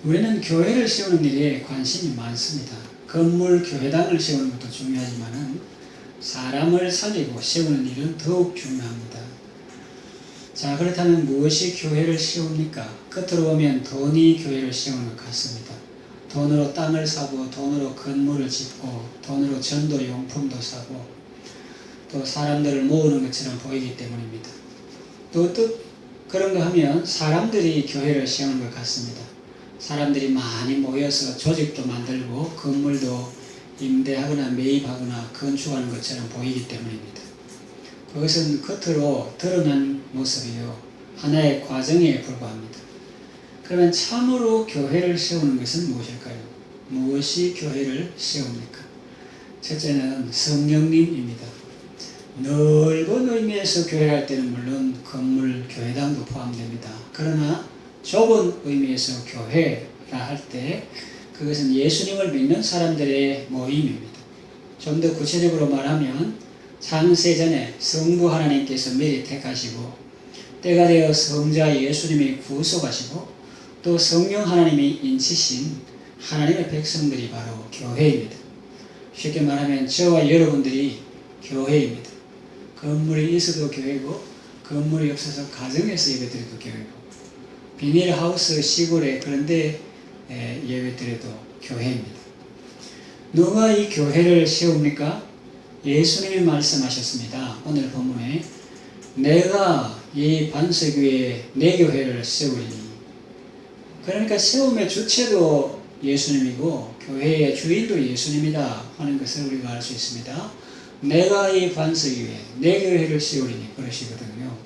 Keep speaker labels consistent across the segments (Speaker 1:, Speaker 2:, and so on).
Speaker 1: 우리는 교회를 세우는 일에 관심이 많습니다. 건물, 교회당을 세우는 것도 중요하지만 사람을 살리고 세우는 일은 더욱 중요합니다. 자, 그렇다면 무엇이 교회를 세웁니까? 끝으로 보면 돈이 교회를 세우는 것 같습니다. 돈으로 땅을 사고, 돈으로 건물을 짓고, 돈으로 전도 용품도 사고, 또 사람들을 모으는 것처럼 보이기 때문입니다. 또 그런 거 하면 사람들이 교회를 세우는 것 같습니다. 사람들이 많이 모여서 조직도 만들고 건물도 임대하거나 매입하거나 건축하는 것처럼 보이기 때문입니다. 그것은 겉으로 드러난 모습이요, 하나의 과정에 불과합니다. 그러면 참으로 교회를 세우는 것은 무엇일까요? 무엇이 교회를 세웁니까? 첫째는 성령님입니다. 넓은 의미에서 교회할 때는 물론 건물, 교회당도 포함됩니다. 그러나 좁은 의미에서 교회라 할 때 그것은 예수님을 믿는 사람들의 모임입니다. 좀 더 구체적으로 말하면 창세전에 성부 하나님께서 미리 택하시고 때가 되어 성자 예수님이 구속하시고 또 성령 하나님이 인치신 하나님의 백성들이 바로 교회입니다. 쉽게 말하면 저와 여러분들이 교회입니다. 건물이 있어도 교회고 건물이 없어서 가정에서 예배드려도 교회고 비닐하우스 시골에 그런데 예배드려도 교회입니다. 누가 이 교회를 세웁니까? 예수님이 말씀하셨습니다. 오늘 본문에 내가 이 반석 위에 내 교회를 세우리니, 그러니까 세움의 주체도 예수님이고 교회의 주인도 예수님이다 하는 것을 우리가 알 수 있습니다. 내가 이 반석 위에 내 교회를 세우리니 그러시거든요.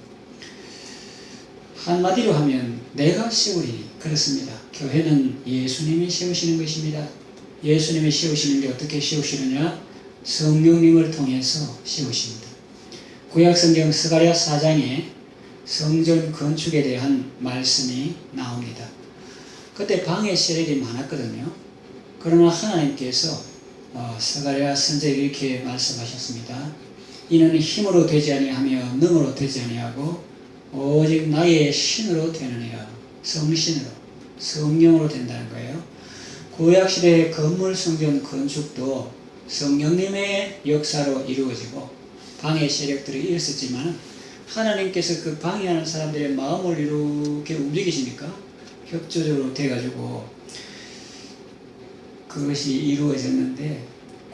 Speaker 1: 한마디로 하면 내가 세우리니 그렇습니다. 교회는 예수님이 세우시는 것입니다. 예수님이 세우시는데 어떻게 세우시느냐? 성령님을 통해서 세우십니다. 구약성경 스가랴 4장에 성전 건축에 대한 말씀이 나옵니다. 그때 방해 세력이 많았거든요. 그러나 하나님께서 스가랴 선지자에게 이렇게 말씀하셨습니다. 이는 힘으로 되지 아니하며 능으로 되지 아니하고 오직 나의 신으로 되느니라. 성신으로, 성령으로 된다는 거예요. 구약시대의 건물 성전 건축도 성령님의 역사로 이루어지고 방해 세력들이 있었지만 하나님께서 그 방해하는 사람들의 마음을 이렇게 움직이시니까 협조적으로 돼가지고 그것이 이루어졌는데,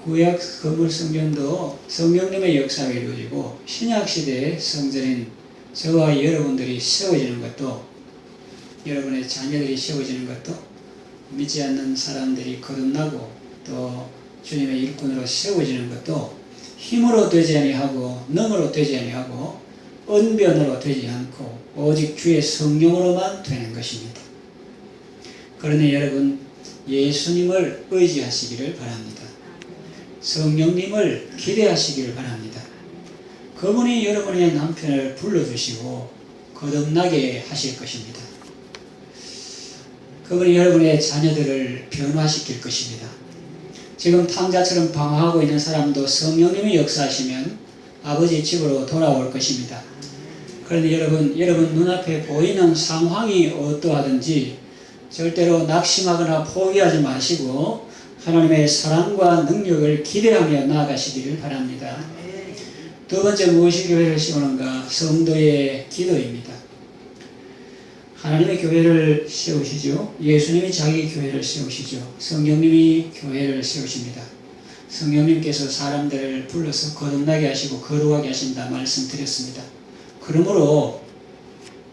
Speaker 1: 구약 건물 성전도 성령님의 역사가 이루어지고 신약시대의 성전인 저와 여러분들이 세워지는 것도, 여러분의 자녀들이 세워지는 것도, 믿지 않는 사람들이 거듭나고 또 주님의 일꾼으로 세워지는 것도 힘으로 되지 아니하고 능으로 되지 아니하고 언변으로 되지 않고 오직 주의 성령으로만 되는 것입니다. 그러니 여러분, 예수님을 의지하시기를 바랍니다. 성령님을 기대하시기를 바랍니다. 그분이 여러분의 남편을 불러주시고 거듭나게 하실 것입니다. 그분이 여러분의 자녀들을 변화시킬 것입니다. 지금 탕자처럼 방황하고 있는 사람도 성령님이 역사하시면 아버지 집으로 돌아올 것입니다. 그런데 여러분 눈앞에 보이는 상황이 어떠하든지 절대로 낙심하거나 포기하지 마시고 하나님의 사랑과 능력을 기대하며 나아가시기를 바랍니다. 두 번째, 무엇이 교회를 세우는가? 성도의 기도입니다. 하나님의 교회를 세우시죠. 예수님이 자기 교회를 세우시죠. 성령님이 교회를 세우십니다. 성령님께서 사람들을 불러서 거듭나게 하시고 거룩하게 하신다 말씀드렸습니다. 그러므로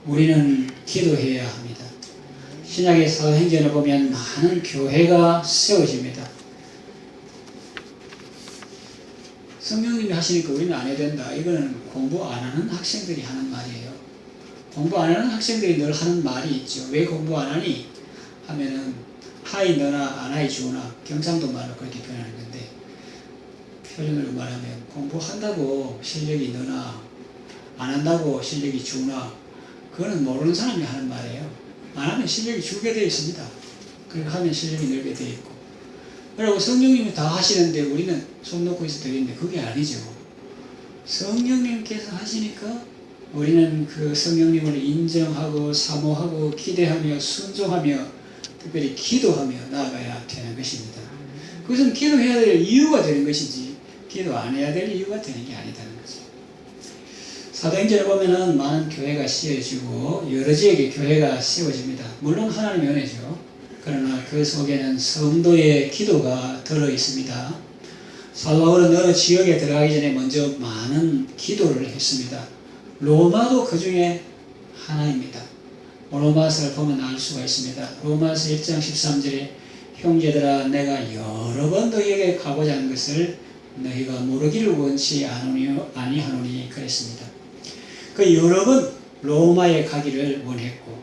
Speaker 1: 우리는 기도해야 합니다. 신약의 사도행전을 보면 많은 교회가 세워집니다. 성령님이 하시니까 우리는 안 해야 된다. 이거는 공부 안 하는 학생들이 하는 말이에요. 공부 안 하는 학생들이 늘 하는 말이 있죠. 왜 공부 안 하니? 하면은 하이 너나 안 하이 주나, 경상도 말로 그렇게 표현하는 건데, 표준으로 말하면 공부한다고 실력이 너나 안 한다고 실력이 주나, 그거는 모르는 사람이 하는 말이에요. 안 하면 실력이 줄게 되어 있습니다. 그러니까 하면 실력이 늘게 되어 있고, 그리고 성령님이 다 하시는데 우리는 손 놓고 있어 드리는데 그게 아니죠. 성령님께서 하시니까 우리는 그 성령님을 인정하고 사모하고 기대하며 순종하며 특별히 기도하며 나아가야 되는 것입니다. 그것은 기도해야 될 이유가 되는 것이지 기도 안 해야 될 이유가 되는 게 아니다는 거죠. 사도행전에 보면은 많은 교회가 씌워지고 여러 지역의 교회가 세워집니다. 물론 하나님의 은혜죠. 그러나 그 속에는 성도의 기도가 들어 있습니다. 사도 바울은 어느 지역에 들어가기 전에 먼저 많은 기도를 했습니다. 로마도 그 중에 하나입니다. 로마서를 보면 알 수가 있습니다. 로마서 1장 13절에 형제들아 내가 여러 번 너희에게 가고자 하는 것을 너희가 모르기를 원치 아니하노니 그랬습니다. 그 여러 번 로마에 가기를 원했고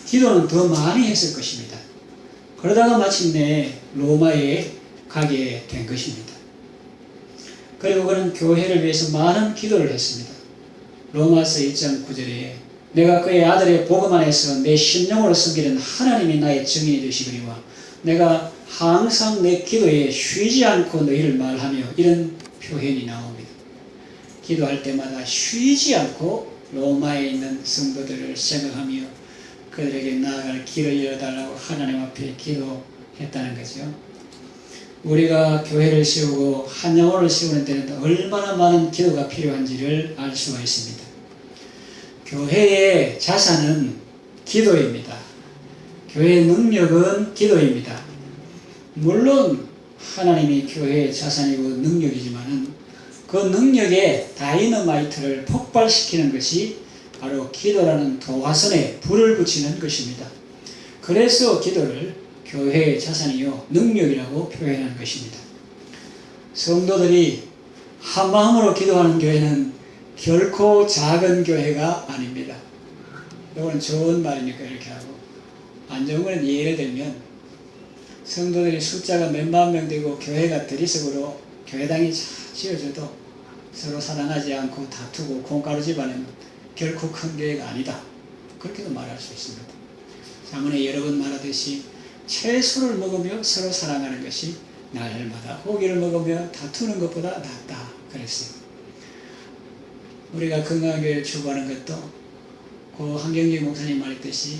Speaker 1: 기도는 더 많이 했을 것입니다. 그러다가 마침내 로마에 가게 된 것입니다. 그리고 그는 교회를 위해서 많은 기도를 했습니다. 로마서 1장 9절에 내가 그의 아들의 복음 안에서 내 심령으로 섬기는 하나님이 나의 증인이 되시거니와 내가 항상 내 기도에 쉬지 않고 너희를 말하며 이런 표현이 나옵니다. 기도할 때마다 쉬지 않고 로마에 있는 성도들을 생각하며 그들에게 나아갈 길을 열어달라고 하나님 앞에 기도했다는 거죠. 우리가 교회를 세우고 한 영혼을 세우는 데는 얼마나 많은 기도가 필요한지를 알 수가 있습니다. 교회의 자산은 기도입니다. 교회의 능력은 기도입니다. 물론 하나님이 교회의 자산이고 능력이지만은 그 능력의 다이너마이트를 폭발시키는 것이 바로 기도라는 도화선에 불을 붙이는 것입니다. 그래서 기도를 교회의 자산이요 능력이라고 표현하는 것입니다. 성도들이 한 마음으로 기도하는 교회는 결코 작은 교회가 아닙니다. 이건 좋은 말이니까 이렇게 하고 안 좋은 건 예를 들면 성도들이 숫자가 몇만 명 되고 교회가 대리석으로 교회당이 잘 지어져도 서로 사랑하지 않고 다투고 콩가루 집안은 결코 큰 교회가 아니다. 그렇게도 말할 수 있습니다. 자문에 여러 번 말하듯이 채소를 먹으며 서로 사랑하는 것이 날마다 고기를 먹으며 다투는 것보다 낫다 그랬어요. 우리가 건강한 교회를 추구하는 것도 고 한경직 목사님 말했듯이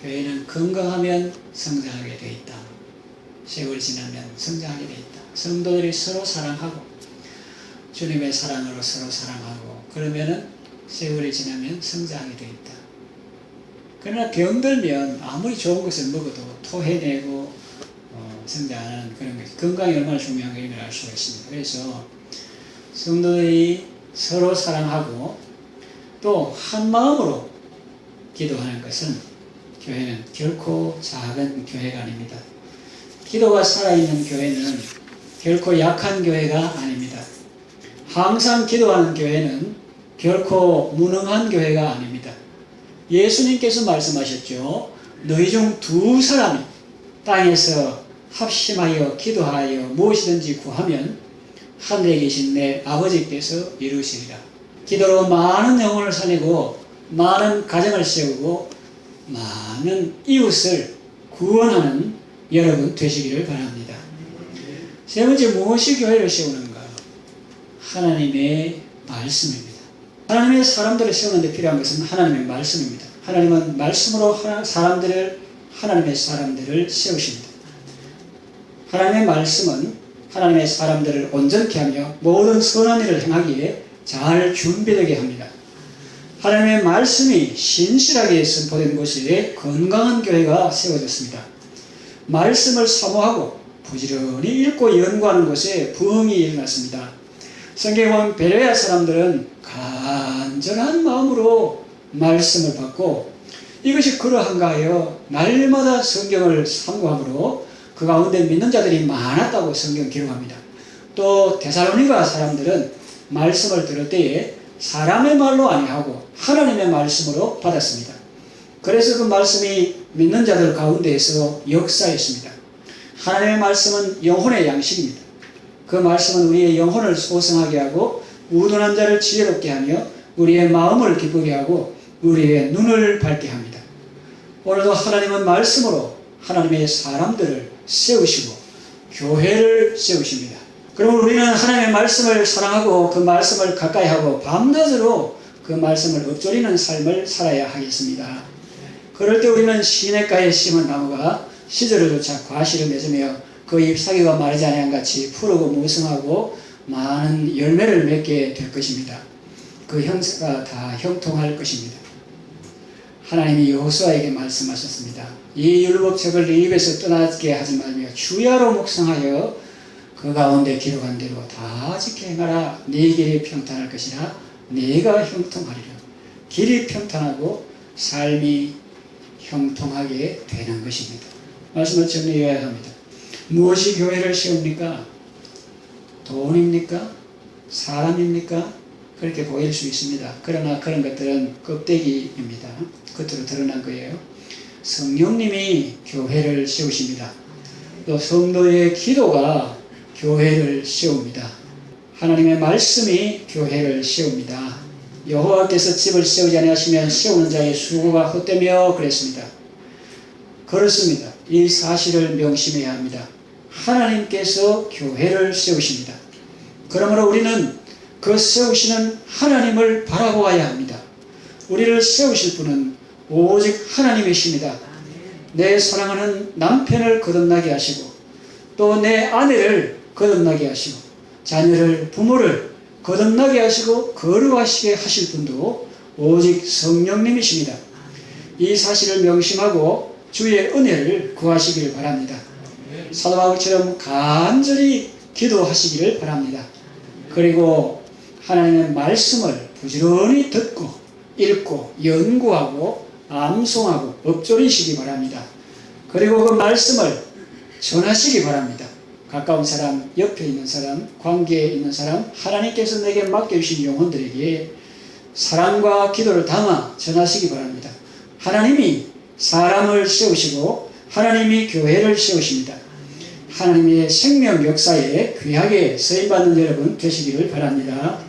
Speaker 1: 교회는 건강하면 성장하게 되어 있다. 세월이 지나면 성장하게 되어 있다. 성도들이 서로 사랑하고 주님의 사랑으로 서로 사랑하고 그러면은 세월이 지나면 성장하게 되어 있다. 그러나 병들면 아무리 좋은 것을 먹어도 토해내고 성장하는 그런 것, 건강이 얼마나 중요한 것인지를 알 수가 있습니다. 그래서 성도들이 서로 사랑하고 또 한 마음으로 기도하는 것은 교회는 결코 작은 교회가 아닙니다. 기도가 살아있는 교회는 결코 약한 교회가 아닙니다. 항상 기도하는 교회는 결코 무능한 교회가 아닙니다. 예수님께서 말씀하셨죠. 너희 중 두 사람이 땅에서 합심하여 기도하여 무엇이든지 구하면 하늘에 계신 내 아버지께서 이루시리라. 기도로 많은 영혼을 살리고 많은 가정을 세우고 많은 이웃을 구원하는 여러분 되시기를 바랍니다. 세 번째, 무엇이 교회를 세우는가? 하나님의 말씀입니다. 하나님의 사람들을 세우는 데 필요한 것은 하나님의 말씀입니다. 하나님은 말씀으로 하나님의 사람들을 세우십니다. 하나님의 말씀은 하나님의 사람들을 온전케 하며 모든 선한 일을 행하기에 잘 준비되게 합니다. 하나님의 말씀이 신실하게 선포된 곳에 건강한 교회가 세워졌습니다. 말씀을 사모하고 부지런히 읽고 연구하는 곳에 부흥이 일어났습니다. 성경에 보면 베레아 사람들은 간절한 마음으로 말씀을 받고 이것이 그러한가 하여 날마다 성경을 참고함으로 그 가운데 믿는 자들이 많았다고 성경 기록합니다. 또 데살로니가 사람들은 말씀을 들을 때에 사람의 말로 아니하고 하나님의 말씀으로 받았습니다. 그래서 그 말씀이 믿는 자들 가운데에서 역사했습니다. 하나님의 말씀은 영혼의 양식입니다. 그 말씀은 우리의 영혼을 소성하게 하고 우둔한 자를 지혜롭게 하며 우리의 마음을 기쁘게 하고 우리의 눈을 밝게 합니다. 오늘도 하나님은 말씀으로 하나님의 사람들을 세우시고 교회를 세우십니다. 그러면 우리는 하나님의 말씀을 사랑하고 그 말씀을 가까이 하고 밤낮으로 그 말씀을 읊조리는 삶을 살아야 하겠습니다. 그럴 때 우리는 시냇가에 심은 나무가 시절에조차 과실을 맺으며 그 잎사귀가 마르지 아니한 같이 푸르고 무성하고 많은 열매를 맺게 될 것입니다. 그 형세가 다 형통할 것입니다. 하나님이 여호수아에게 말씀하셨습니다. 이 율법책을 네 입에서 떠나게 하지 말며 주야로 묵상하여 그 가운데 기록한 대로 다 지켜 행하라. 네 길이 평탄할 것이라 네가 형통하리라. 길이 평탄하고 삶이 형통하게 되는 것입니다. 말씀을 정리해야 합니다. 무엇이 교회를 세웁니까? 돈입니까? 사람입니까? 그렇게 보일 수 있습니다. 그러나 그런 것들은 껍데기입니다. 겉으로 드러난 거예요. 성령님이 교회를 세우십니다. 또 성도의 기도가 교회를 세웁니다. 하나님의 말씀이 교회를 세웁니다. 여호와께서 집을 세우지 아니하시면 세우는 자의 수고가 헛되며 그랬습니다. 그렇습니다. 이 사실을 명심해야 합니다. 하나님께서 교회를 세우십니다. 그러므로 우리는 그 세우시는 하나님을 바라보아야 합니다. 우리를 세우실 분은 오직 하나님이십니다. 내 사랑하는 남편을 거듭나게 하시고 또 내 아내를 거듭나게 하시고 자녀를 부모를 거듭나게 하시고 거룩하시게 하실 분도 오직 성령님이십니다. 이 사실을 명심하고 주의 은혜를 구하시기를 바랍니다. 사도 바울처럼 간절히 기도하시기를 바랍니다. 그리고 하나님의 말씀을 부지런히 듣고 읽고 연구하고 암송하고 읊조리시기 바랍니다. 그리고 그 말씀을 전하시기 바랍니다. 가까운 사람, 옆에 있는 사람, 관계에 있는 사람, 하나님께서 내게 맡겨주신 영혼들에게 사랑과 기도를 담아 전하시기 바랍니다. 하나님이 사람을 세우시고 하나님이 교회를 세우십니다. 하나님의 생명 역사에 귀하게 쓰임받는 여러분 되시기를 바랍니다.